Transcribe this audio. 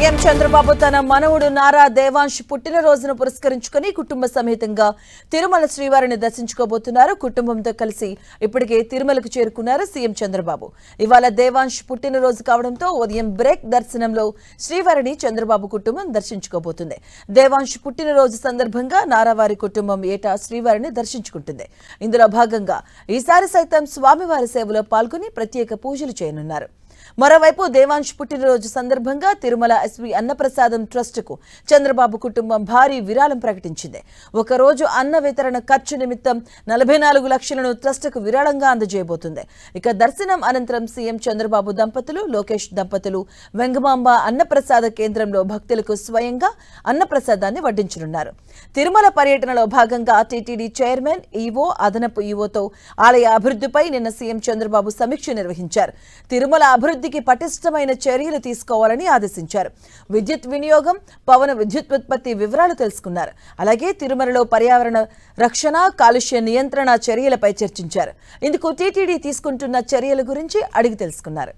CM Chandrababu తన మనవుడు నారా దేవాంశ్ పుట్టినరోజును పురస్కరించుకుని కుటుంబ సమేతంగా తిరుమల శ్రీవారిని దర్శించుకోబోతున్నారు. కుటుంబంతో కలిసి ఇప్పటికే తిరుమలకు చేరుకున్నారు సీఎం చంద్రబాబు. ఇవాళ దేవాంశ్ పుట్టినరోజు కావడంతో ఉదయం బ్రేక్ దర్శనంలో శ్రీవారిని చంద్రబాబు కుటుంబం దర్శించుకోబోతుంది. దేవాంశ్ పుట్టినరోజు సందర్భంగా నారావారి కుటుంబం ఏటా శ్రీవారిని దర్శించుకుంటుంది. ఇందులో భాగంగా ఈసారి సైతం స్వామివారి సేవలో పాల్గొని ప్రత్యేక పూజలు చేయనున్నారు. మరోవైపు దేవాంశ్ పుట్టినరోజు సందర్భంగా తిరుమల ఎస్వి అన్నప్రసాదం ట్రస్టుకు చంద్రబాబు కుటుంబం భారీ విరాళం ప్రకటించింది. ఒకరోజు అన్న వితరణ ఖర్చు నిమిత్తం 44 లక్షలను ట్రస్టుకు విరాళంగా అందజేయబోతుంది. ఇక దర్శనం అనంతరం సీఎం చంద్రబాబు దంపతులు, లోకేష్ దంపతులు వెంగమాంబ అన్నప్రసాద కేంద్రంలో భక్తులకు స్వయంగా అన్నప్రసాదాన్ని వడ్డించనున్నారు. తిరుమల పర్యటనలో భాగంగా టీటీడీ చైర్మన్, ఈవో, అదనపు ఈవోతో ఆలయ అభివృద్ధిపై నిన్న సీఎం చంద్రబాబు సమీక్ష నిర్వహించారు. తిరుమల అభివృద్ధికి పటిష్టమైన చర్యలు తీసుకోవాలని ఆదేశించారు. విద్యుత్ వినియోగం, పవన విద్యుత్ ఉత్పత్తి వివరాలు తెలుసుకున్నారు. అలాగే తిరుమలలో పర్యావరణ రక్షణ, కాలుష్య నియంత్రణ చర్యలపై చర్చించారు. ఇందుకు టీటీడీ తీసుకుంటున్న చర్యల గురించి అడిగి తెలుసుకున్నారు.